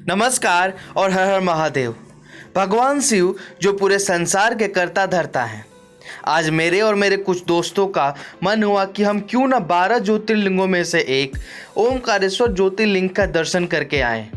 नमस्कार और हर हर महादेव। भगवान शिव जो पूरे संसार के कर्ता धर्ता हैं, आज मेरे और मेरे कुछ दोस्तों का मन हुआ कि हम क्यों ना 12 ज्योतिर्लिंगों में से एक ओमकारेश्वर ज्योतिर्लिंग का दर्शन करके आएं।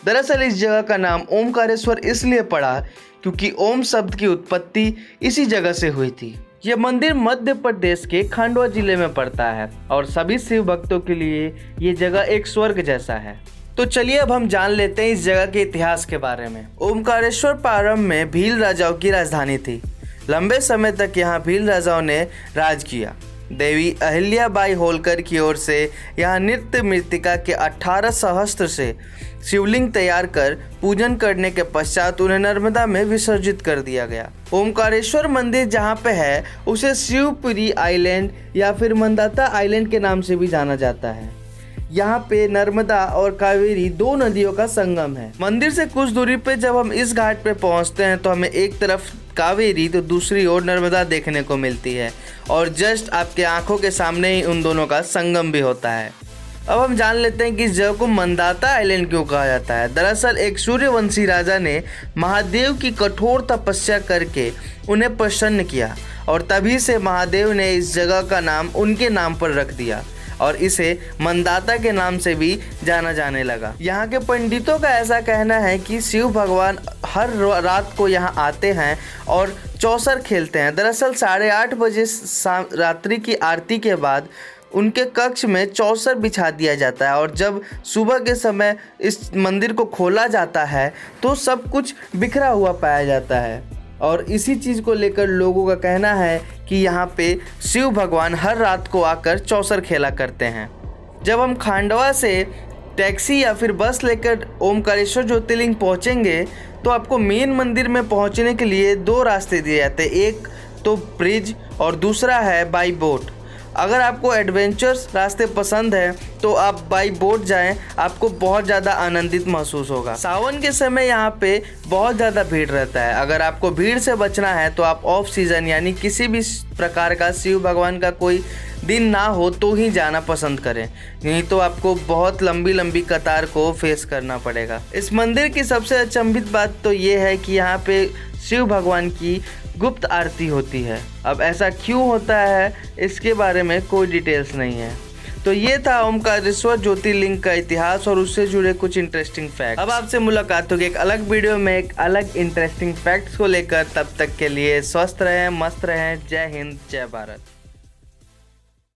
दरअसल इस जगह का नाम ओमकारेश्वर इसलिए पड़ा क्योंकि ओम शब्द की उत्पत्ति इसी जगह से हुई थी। यह मंदिर मध्य प्रदेश के खंडवा जिले में पड़ता है और सभी शिव भक्तों के लिए ये जगह एक स्वर्ग जैसा है। तो चलिए अब हम जान लेते हैं इस जगह के इतिहास के बारे में। ओमकारेश्वर प्रारंभ में भील राजाओं की राजधानी थी। लंबे समय तक यहाँ भील राजाओं ने राज किया। देवी अहिल्याबाई होलकर की ओर से यहाँ नृत्य मृत्तिका के 18 सहस्त्र से शिवलिंग तैयार कर पूजन करने के पश्चात उन्हें नर्मदा में विसर्जित कर दिया गया। ओमकारेश्वर मंदिर जहाँ पे है उसे शिवपुरी आइलैंड या फिर मंदाता आइलैंड के नाम से भी जाना जाता है। यहाँ पे नर्मदा और कावेरी दो नदियों का संगम है। मंदिर से कुछ दूरी पे जब हम इस घाट पे पहुँचते हैं तो हमें एक तरफ कावेरी तो दूसरी ओर नर्मदा देखने को मिलती है और जस्ट आपके आंखों के सामने ही उन दोनों का संगम भी होता है। अब हम जान लेते हैं कि इस जगह को मंदाता आइलैंड क्यों कहा जाता है। दरअसल एक सूर्यवंशी राजा ने महादेव की कठोर तपस्या करके उन्हें प्रसन्न किया और तभी से महादेव ने इस जगह का नाम उनके नाम पर रख दिया और इसे मंदाता के नाम से भी जाना जाने लगा। यहाँ के पंडितों का ऐसा कहना है कि शिव भगवान हर रात को यहाँ आते हैं और चौसर खेलते हैं। दरअसल 8:30 बजे रात्रि की आरती के बाद उनके कक्ष में चौसर बिछा दिया जाता है और जब सुबह के समय इस मंदिर को खोला जाता है तो सब कुछ बिखरा हुआ पाया जाता है और इसी चीज़ को लेकर लोगों का कहना है कि यहाँ पे शिव भगवान हर रात को आकर चौसर खेला करते हैं। जब हम खांडवा से टैक्सी या फिर बस लेकर ओमकारेश्वर ज्योतिर्लिंग पहुँचेंगे तो आपको मेन मंदिर में पहुँचने के लिए 2 रास्ते दिए जाते हैं, एक तो ब्रिज और दूसरा है बाई बोट। अगर आपको एडवेंचर्स रास्ते पसंद है तो आप बाई बोट जाएं, आपको बहुत ज़्यादा आनंदित महसूस होगा। सावन के समय यहाँ पे बहुत ज़्यादा भीड़ रहता है। अगर आपको भीड़ से बचना है तो आप ऑफ सीज़न यानी किसी भी प्रकार का शिव भगवान का कोई दिन ना हो तो ही जाना पसंद करें, नहीं तो आपको बहुत लंबी लंबी कतार को फेस करना पड़ेगा। इस मंदिर की सबसे अचंभित बात तो ये है कि यहाँ पे शिव भगवान की गुप्त आरती होती है। अब ऐसा क्यों होता है इसके बारे में कोई डिटेल्स नहीं है। तो ये था ओमकारेश्वर ज्योतिर्लिंग का इतिहास और उससे जुड़े कुछ इंटरेस्टिंग फैक्ट। अब आपसे मुलाकात होगी एक अलग वीडियो में एक अलग इंटरेस्टिंग फैक्ट्स को लेकर। तब तक के लिए स्वस्थ रहें, मस्त रहें। जय हिंद, जय भारत।